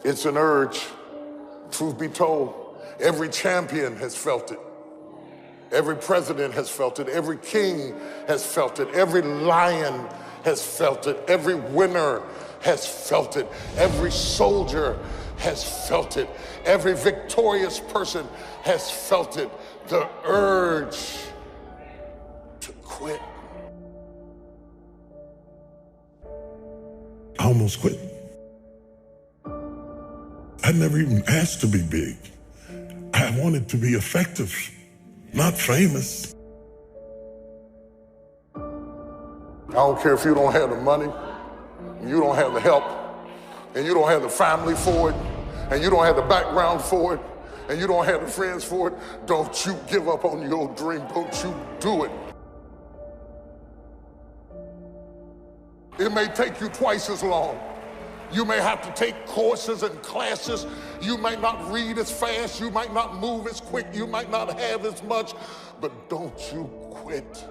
It's an urge. Truth be told, every champion has felt it. Every president has felt it. Every king has felt it. Every lion has felt it. Every winner has felt it. Every soldier has felt it. Every victorious person has felt it. The urge to quit. I almost quit. I never even asked to be big. I wanted to be effective, not famous. I don't care if you don't have the money, you don't have the help, and you don't have the family for it, and you don't have the background for it, and you don't have the friends for it. Don't you give up on your dream. Don't you do it. It may take you twice as long. You may have to take courses and classes. You might not read as fast. You might not move as quick. You might not have as much, but don't you quit.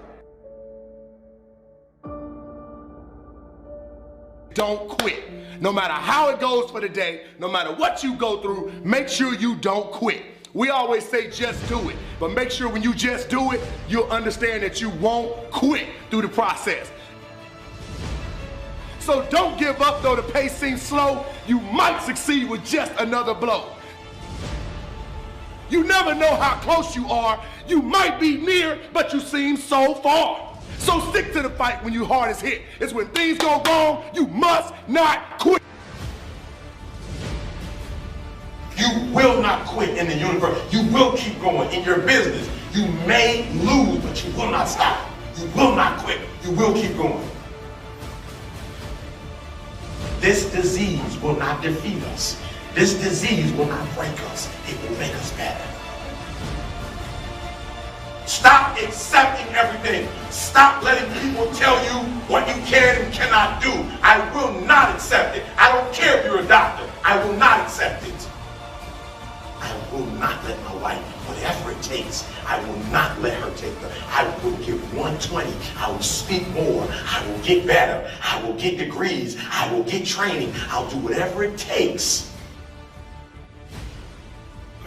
Don't quit. No matter how it goes for the day, no matter what you go through, make sure you don't quit. We always say just do it, but make sure when you just do it, you'll understand that you won't quit through the process. So don't give up though the pace seems slow. You might succeed with just another blow. You never know how close you are. You might be near, but you seem so far. So stick to the fight when your heart is hit. It's when things go wrong, you must not quit. You will not quit in the universe. You will keep going in your business. You may lose, but you will not stop. You will not quit. You will keep going. This disease will not defeat us. This disease will not break us. It will make us better. Stop accepting everything. Stop letting people tell you what you can and cannot do. I will not accept it. I don't care if you're a doctor. I will not accept it. I will not let my wife, whatever it takes, I will not let her take the, I will give 120. I will speak more. I will get better. I will get degrees. I will get training. I'll do whatever it takes.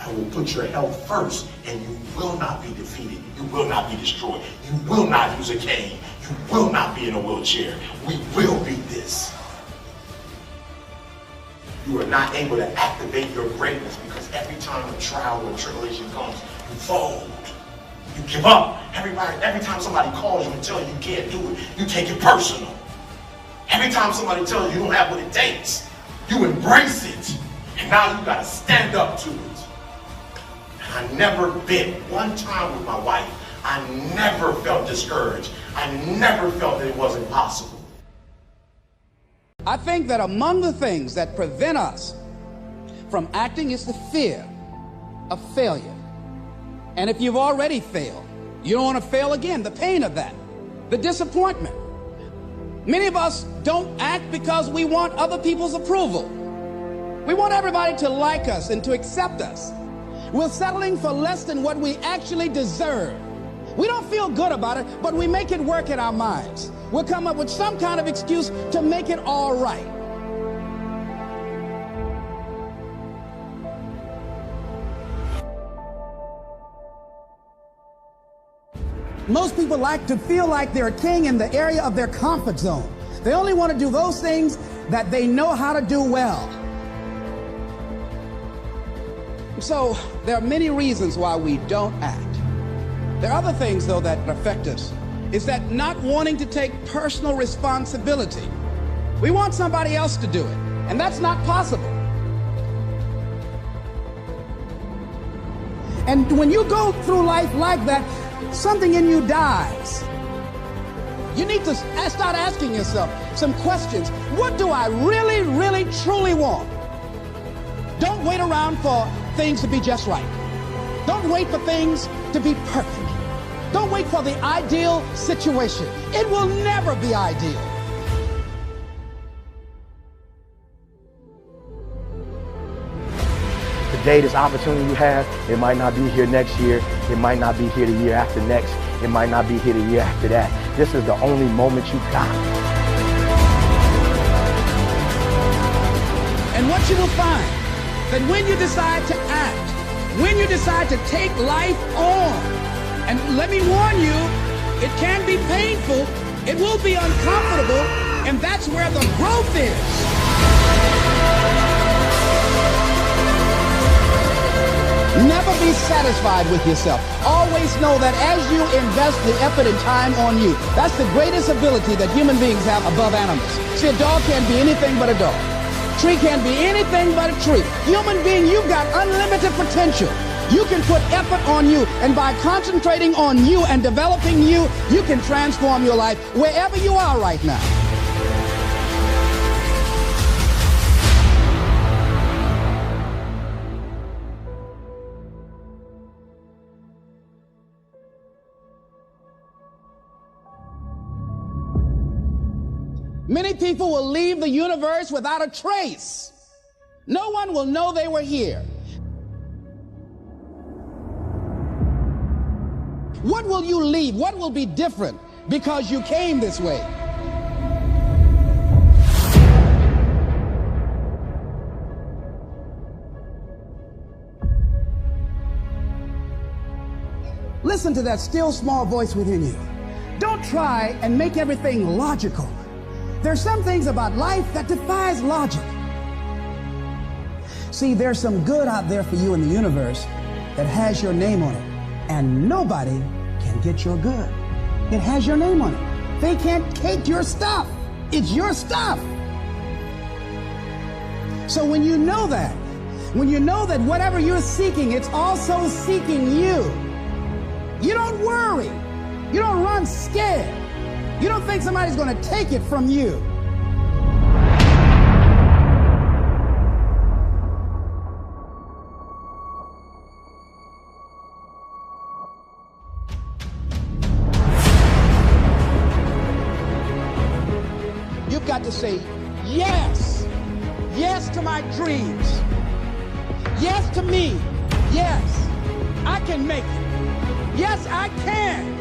I will put your health first, and you will not be defeated. You will not be destroyed. You will not use a cane. You will not be in a wheelchair. We will beat this. You are not able to activate your greatness because every time a trial or tribulation comes, you fold. You give up. Every time somebody calls you and tells you you can't do it, you take it personal. Every time somebody tells you you don't have what it takes, you embrace it. And now you gotta stand up to it. And I never been one time with my wife. I never felt discouraged. I never felt that it wasn't possible. I think that among the things that prevent us from acting is the fear of failure. And if you've already failed, you don't want to fail again. The pain of that, the disappointment. Many of us don't act because we want other people's approval. We want everybody to like us and to accept us. We're settling for less than what we actually deserve. We don't feel good about it, but we make it work in our minds. We'll come up with some kind of excuse to make it all right. Most people like to feel like they're a king in the area of their comfort zone. They only want to do those things that they know how to do well. So there are many reasons why we don't act. There are other things, though, that affect us. Is that not wanting to take personal responsibility. We want somebody else to do it, and that's not possible. And when you go through life like that, something in you dies. You need to start asking yourself some questions. What do I really, really, truly want? Don't wait around for things to be just right. Don't wait for things to be perfect. Don't wait for the ideal situation. It will never be ideal. Today, this opportunity you have, it might not be here next year. It might not be here the year after next. It might not be here the year after that. This is the only moment you got. And what you will find, that when you decide to act, when you decide to take life on, and let me warn you, it can be painful, it will be uncomfortable, and that's where the growth is. Never be satisfied with yourself. Always know that as you invest the effort and time on you, that's the greatest ability that human beings have above animals. See, a dog can't be anything but a dog. Tree can't be anything but a tree. Human being, you've got unlimited potential. You can put effort on you, and by concentrating on you and developing you, you can transform your life wherever you are right now. Many people will leave the universe without a trace. No one will know they were here. What will you leave? What will be different because you came this way? Listen to that still small voice within you. Don't try and make everything logical. There's some things about life that defies logic. See, there's some good out there for you in the universe that has your name on it, and nobody can get your good. It has your name on it. They can't take your stuff. It's your stuff. So when you know that whatever you're seeking, it's also seeking you, you don't worry. You don't run scared. You don't think somebody's going to take it from you. You've got to say yes. Yes to my dreams. Yes to me. Yes, I can make it. Yes, I can.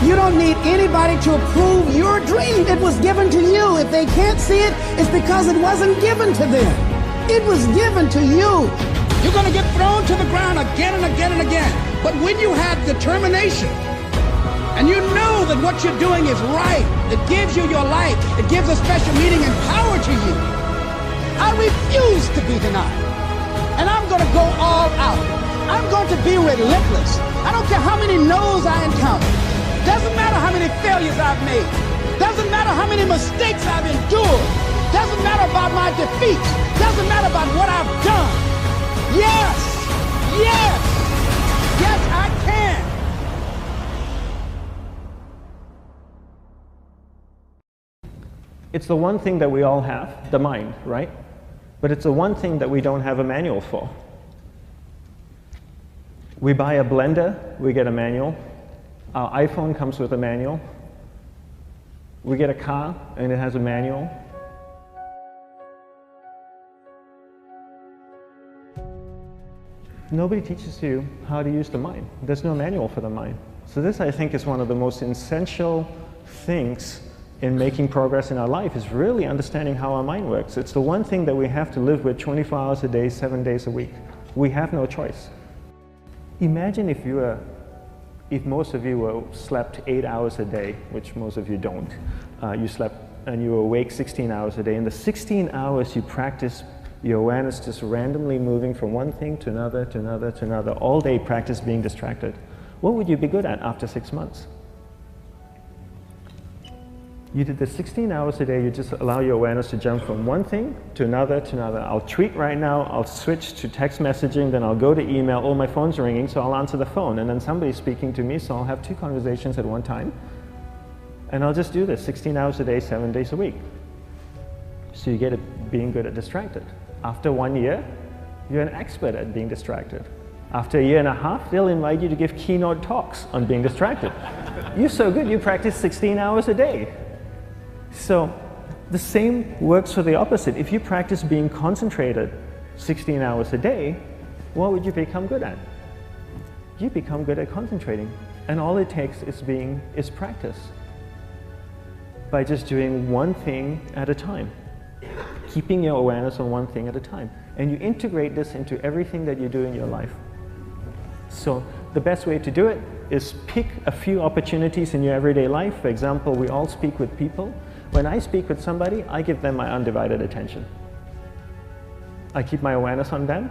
You don't need anybody to approve your dream. It was given to you. If they can't see it, it's because it wasn't given to them. It was given to you. You're going to get thrown to the ground again and again and again. But when you have determination, and you know that what you're doing is right, it gives you your life, it gives a special meaning and power to you. I refuse to be denied. And I'm going to go all out. I'm going to be relentless. I don't care how many no's I encounter. Doesn't matter how many failures I've made. Doesn't matter how many mistakes I've endured. Doesn't matter about my defeats. Doesn't matter about what I've done. Yes, yes, yes, I can. It's the one thing that we all have, the mind, right? But it's the one thing that we don't have a manual for. We buy a blender, we get a manual. Our iPhone comes with a manual. We get a car and it has a manual. Nobody teaches you how to use the mind. There's no manual for the mind. So this, I think, is one of the most essential things in making progress in our life, is really understanding how our mind works. It's the one thing that we have to live with 24 hours a day, 7 days a week. We have no choice. Imagine if most of you slept 8 hours a day, which most of you don't. You slept and you were awake 16 hours a day. In the 16 hours you practice your awareness just randomly moving from one thing to another, to another, to another. All day practice being distracted. What would you be good at after 6 months? You did this 16 hours a day, you just allow your awareness to jump from one thing to another to another. I'll tweet right now, I'll switch to text messaging, then I'll go to email. Oh, my phone's ringing, so I'll answer the phone. And then somebody's speaking to me, so I'll have 2 conversations at one time. And I'll just do this 16 hours a day, 7 days a week. So you get it being good at distracted. After 1 year, you're an expert at being distracted. After a year and a half, they'll invite you to give keynote talks on being distracted. You're so good, you practice 16 hours a day. So the same works for the opposite. If you practice being concentrated 16 hours a day, what would you become good at? You become good at concentrating. And all it takes is practice. By just doing one thing at a time. Keeping your awareness on one thing at a time. And you integrate this into everything that you do in your life. So the best way to do it is pick a few opportunities in your everyday life. For example, we all speak with people. When I speak with somebody, I give them my undivided attention. I keep my awareness on them,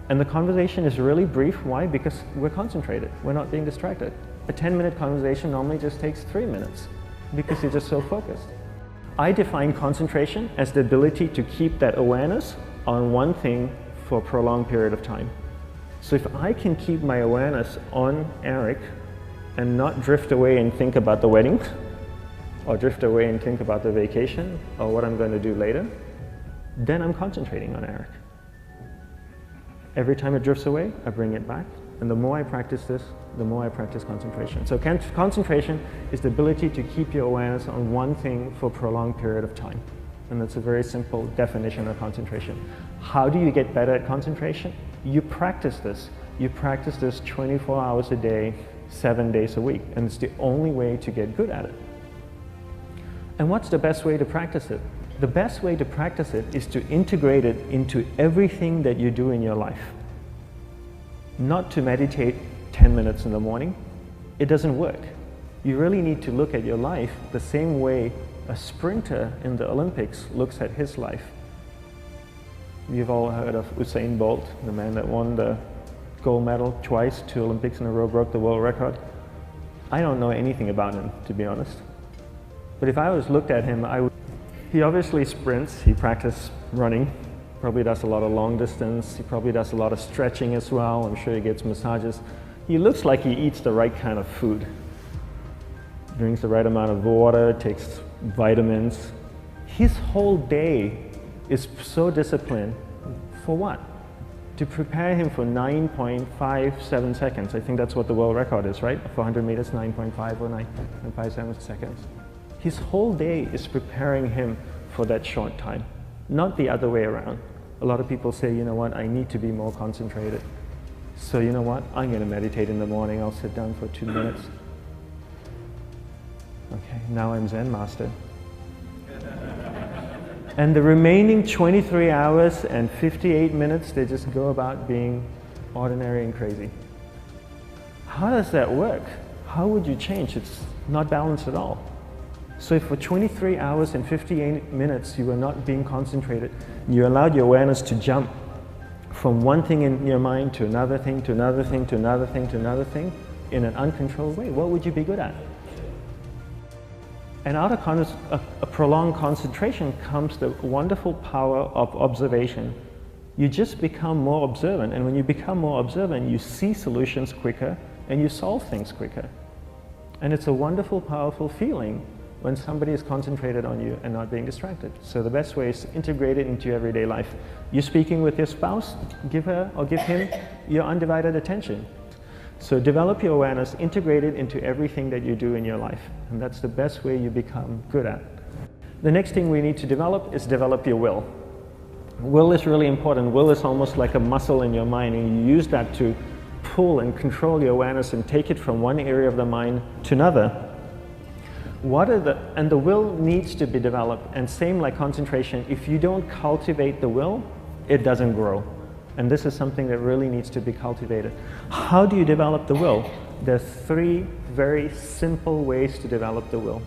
and the conversation is really brief. Why? Because we're concentrated. We're not being distracted. A 10-minute conversation normally just takes 3 minutes because you're just so focused. I define concentration as the ability to keep that awareness on one thing for a prolonged period of time. So if I can keep my awareness on Eric and not drift away and think about the wedding, or drift away and think about the vacation, or what I'm going to do later, then I'm concentrating on Eric. Every time it drifts away, I bring it back. And the more I practice this, the more I practice concentration. So concentration is the ability to keep your awareness on one thing for a prolonged period of time. And that's a very simple definition of concentration. How do you get better at concentration? You practice this. You practice this 24 hours a day, 7 days a week. And it's the only way to get good at it. And what's the best way to practice it? The best way to practice it is to integrate it into everything that you do in your life. Not to meditate 10 minutes in the morning. It doesn't work. You really need to look at your life the same way a sprinter in the Olympics looks at his life. You've all heard of Usain Bolt, the man that won the gold medal twice, 2 Olympics in a row, broke the world record. I don't know anything about him, to be honest. But if I was looked at him, he obviously sprints, he practices running, probably does a lot of long distance, he probably does a lot of stretching as well, I'm sure he gets massages. He looks like he eats the right kind of food. Drinks the right amount of water, takes vitamins. His whole day is so disciplined. For what? To prepare him for 9.57 seconds. I think that's what the world record is, right? For 100 meters, 9.5 or 9.57 seconds. His whole day is preparing him for that short time, not the other way around. A lot of people say, you know what, I need to be more concentrated. So you know what, I'm going to meditate in the morning, I'll sit down for 2 minutes. Okay, now I'm Zen master. And the remaining 23 hours and 58 minutes, they just go about being ordinary and crazy. How does that work? How would you change? It's not balanced at all. So if for 23 hours and 58 minutes you were not being concentrated, you allowed your awareness to jump from one thing in your mind to another thing, to another thing, to another thing, to another thing, in an uncontrolled way, what would you be good at? And out of a prolonged concentration comes the wonderful power of observation. You just become more observant, and when you become more observant, you see solutions quicker and you solve things quicker. And it's a wonderful, powerful feeling when somebody is concentrated on you and not being distracted. So the best way is to integrate it into your everyday life. You're speaking with your spouse, give her or give him your undivided attention. So develop your awareness, integrate it into everything that you do in your life. And that's the best way you become good at. The next thing we need to develop is develop your will. Will is really important. Will is almost like a muscle in your mind, and you use that to pull and control your awareness and take it from one area of the mind to another. And the will needs to be developed, and same like concentration, if you don't cultivate the will, it doesn't grow. And this is something that really needs to be cultivated. How do you develop the will? There's 3 very simple ways to develop the will.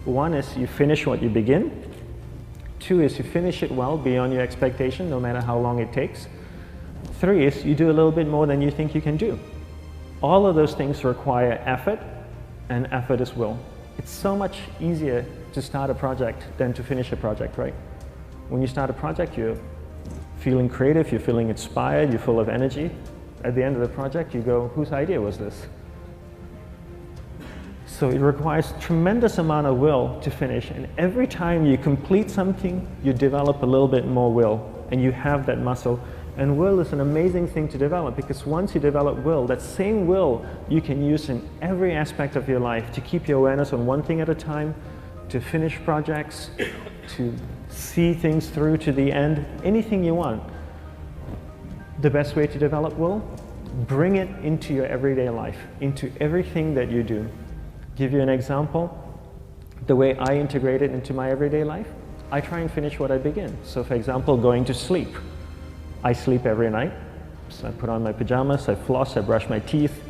1 is you finish what you begin. 2 is you finish it well beyond your expectation, no matter how long it takes. 3 is you do a little bit more than you think you can do. All of those things require effort, and effort is will. It's so much easier to start a project than to finish a project, right? When you start a project, you're feeling creative, you're feeling inspired, you're full of energy. At the end of the project, you go, whose idea was this? So it requires tremendous amount of will to finish, and every time you complete something, you develop a little bit more will, and you have that muscle. And will is an amazing thing to develop, because once you develop will, that same will you can use in every aspect of your life to keep your awareness on one thing at a time, to finish projects, to see things through to the end, anything you want. The best way to develop will? Bring it into your everyday life, into everything that you do. Give you an example. The way I integrate it into my everyday life, I try and finish what I begin. So for example, going to sleep. I sleep every night. So I put on my pajamas, I floss, I brush my teeth.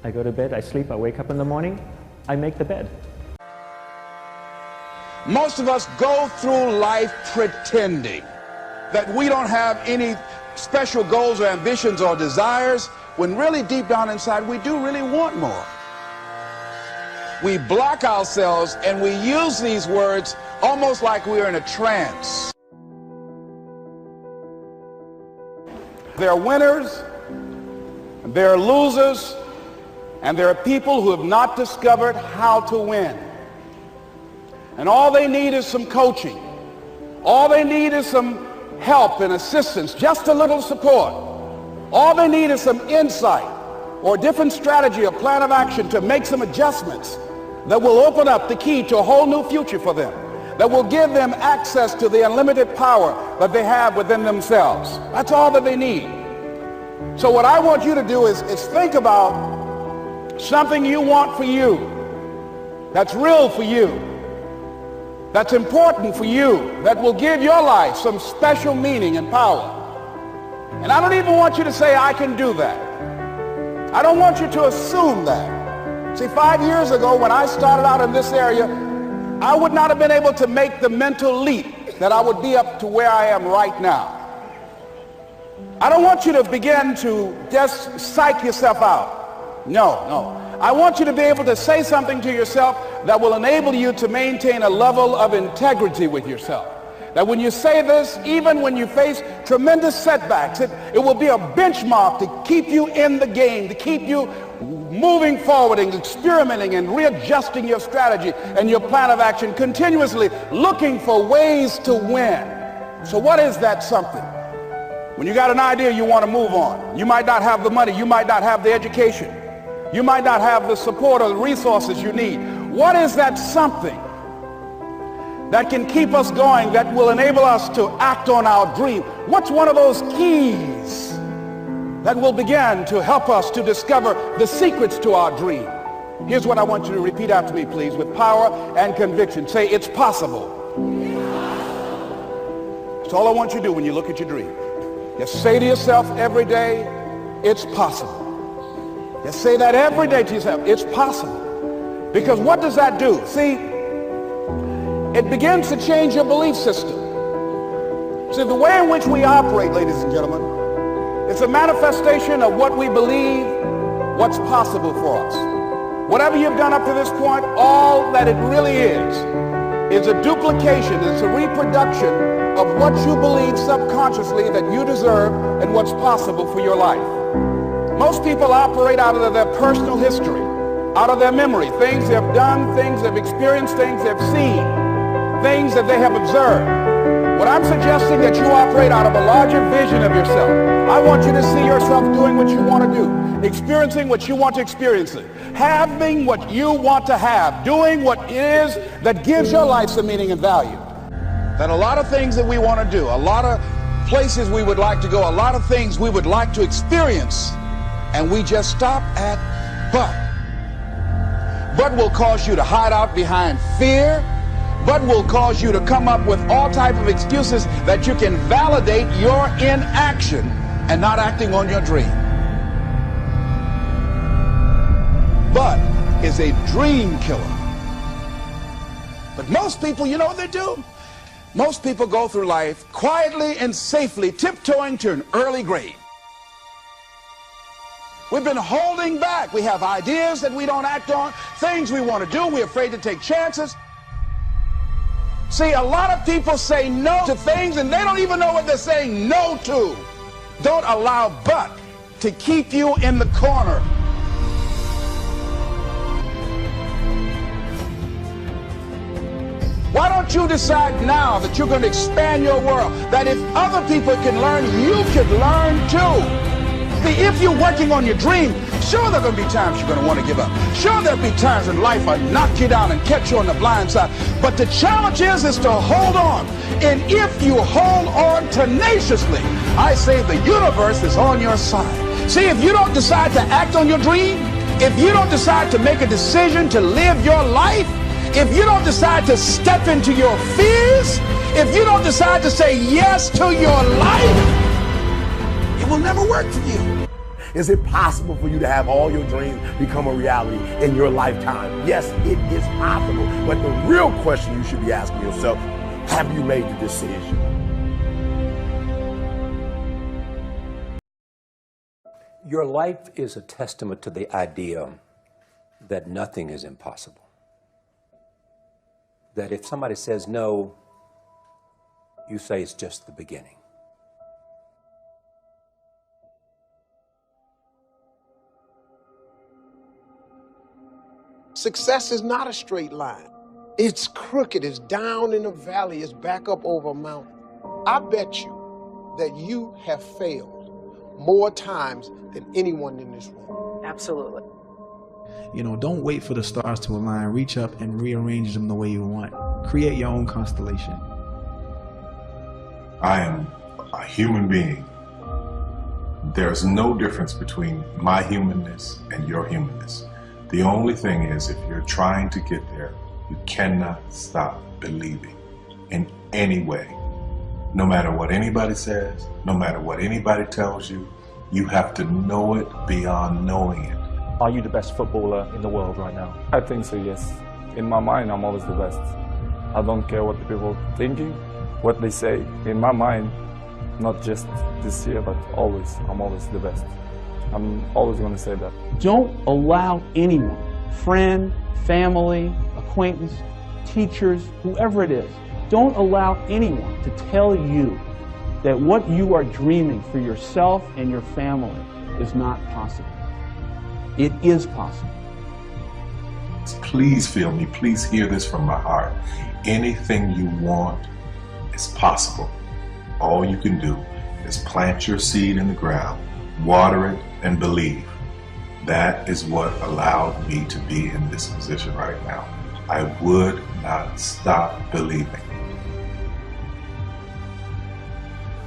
I go to bed, I sleep, I wake up in the morning, I make the bed. Most of us go through life pretending that we don't have any special goals or ambitions or desires, when really deep down inside we do really want more. We block ourselves and we use these words almost like we're in a trance. There are winners, there are losers, and there are people who have not discovered how to win. And all they need is some coaching. All they need is some help and assistance, just a little support. All they need is some insight or a different strategy or plan of action to make some adjustments that will open up the key to a whole new future for them, that will give them access to the unlimited power that they have within themselves. That's all that they need. So what I want you to do is think about something you want for you, that's real for you, that's important for you, that will give your life some special meaning and power. And I don't even want you to say, I can do that. I don't want you to assume that. See, 5 years ago when I started out in this area, I would not have been able to make the mental leap that I would be up to where I am right now. I don't want you to begin to just psych yourself out. No. I want you to be able to say something to yourself that will enable you to maintain a level of integrity with yourself. That when you say this, even when you face tremendous setbacks, it will be a benchmark to keep you in the game, to keep you moving forward and experimenting and readjusting your strategy and your plan of action, continuously looking for ways to win. So what is that something? When you got an idea you want to move on, you might not have the money, you might not have the education, you might not have the support or the resources you need. What is that something that can keep us going, that will enable us to act on our dream? What's one of those keys that will begin to help us to discover the secrets to our dream? Here's what I want you to repeat after me, please, with power and conviction. Say, it's possible. That's all I want you to do when you look at your dream. Just say to yourself every day, it's possible. Just say that every day to yourself, it's possible. Because what does that do? See, it begins to change your belief system. See, the way in which we operate, ladies and gentlemen, it's a manifestation of what we believe, what's possible for us. Whatever you've done up to this point, all that it really is a duplication, it's a reproduction of what you believe subconsciously that you deserve and what's possible for your life. Most people operate out of their personal history, out of their memory, things they've done, things they've experienced, things they've seen, things that they have observed. What I'm suggesting that you operate out of a larger vision of yourself. I want you to see yourself doing what you want to do, experiencing what you want to experience, having what you want to have, doing what it is that gives your life some meaning and value. That a lot of things that we want to do, a lot of places we would like to go, a lot of things we would like to experience, and we just stop at but. But will cause you to hide out behind fear. But will cause you to come up with all type of excuses that you can validate your inaction and not acting on your dream. But is a dream killer. But most people, you know what they do? Most people go through life quietly and safely tiptoeing to an early grave. We've been holding back. We have ideas that we don't act on, things we want to do. We're afraid to take chances. See, a lot of people say no to things and they don't even know what they're saying no to. Don't allow but to keep you in the corner. Why don't you decide now that you're going to expand your world, that if other people can learn, you could learn too. See, if you're working on your dream, Sure, there are going to be times you're going to want to give up. Sure, there'll be times in life I knock you down and catch you on the blind side. But the challenge is to hold on. And if you hold on tenaciously, I say the universe is on your side. See, if you don't decide to act on your dream, if you don't decide to make a decision to live your life, if you don't decide to step into your fears, if you don't decide to say yes to your life, it will never work for you. Is it possible for you to have all your dreams become a reality in your lifetime? Yes, it is possible. But the real question you should be asking yourself, have you made the decision? Your life is a testament to the idea that nothing is impossible. That if somebody says no, you say it's just the beginning. Success is not a straight line. It's crooked, it's down in a valley, it's back up over a mountain. I bet you that you have failed more times than anyone in this room. Absolutely. You know, don't wait for the stars to align. Reach up and rearrange them the way you want. Create your own constellation. I am a human being. There's no difference between my humanness and your humanness. The only thing is, if you're trying to get there, you cannot stop believing in any way. No matter what anybody says, no matter what anybody tells you, you have to know it beyond knowing it. Are you the best footballer in the world right now? I think so, yes. In my mind, I'm always the best. I don't care what the people are thinking, what they say. In my mind, not just this year, but always, I'm always the best. I'm always going to say that. Don't allow anyone, friend, family, acquaintance, teachers, whoever it is, don't allow anyone to tell you that what you are dreaming for yourself and your family is not possible. It is possible. Please feel me. Please hear this from my heart. Anything you want is possible. All you can do is plant your seed in the ground, water it, and believe. That is what allowed me to be in this position right now. I would not stop believing.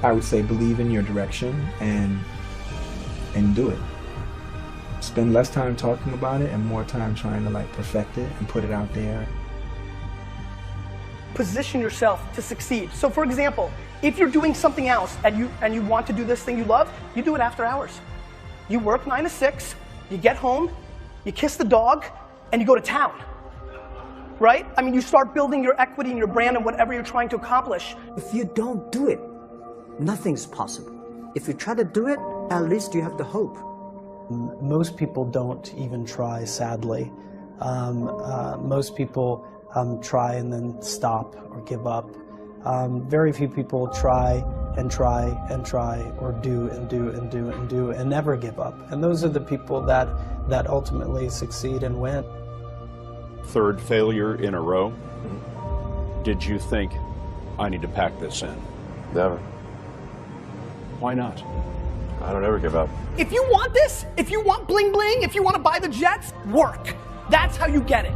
I would say believe in your direction and do it. Spend less time talking about it and more time trying to perfect it and put it out there. Position yourself to succeed. So for example, if you're doing something else and you want to do this thing you love, you do it after hours. You work 9 to 6, you get home, you kiss the dog, and you go to town. Right? I mean, you start building your equity and your brand and whatever you're trying to accomplish. If you don't do it, nothing's possible. If you try to do it, at least you have the hope. Most people don't even try, sadly. Most people try and then stop or give up. Very few people try and try and try, or do and do and do and do and never give up. And those are the people that ultimately succeed and win. Third failure in a row. Did you think, I need to pack this in? Never. Why not? I don't ever give up. If you want this, if you want bling bling, if you want to buy the jets, work. That's how you get it.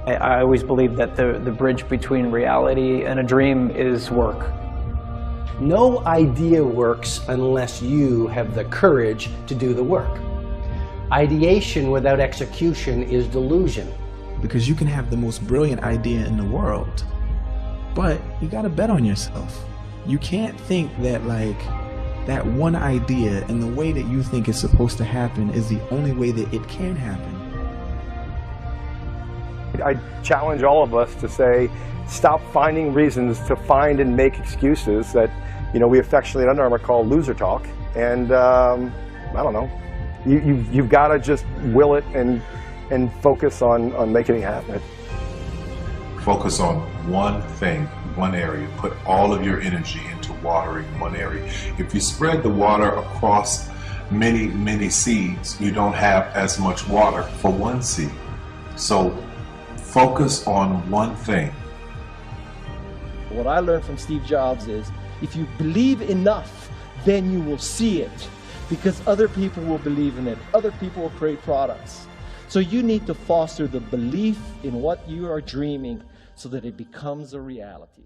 I always believe that the bridge between reality and a dream is work. No idea works unless you have the courage to do the work. Ideation without execution is delusion. Because you can have the most brilliant idea in the world, but you gotta bet on yourself. You can't think that that one idea and the way that you think it's supposed to happen is the only way that it can happen. I challenge all of us to say, stop finding reasons to find and make excuses that, we affectionately at Under Armour call loser talk. And I don't know, you've got to just will it and focus on making it happen. Focus on one thing, one area. Put all of your energy into watering one area. If you spread the water across many, many seeds, you don't have as much water for one seed. So focus on one thing. What I learned from Steve Jobs is, if you believe enough, then you will see it. because other people will believe in it. Other people will create products. So you need to foster the belief in what you are dreaming so that it becomes a reality.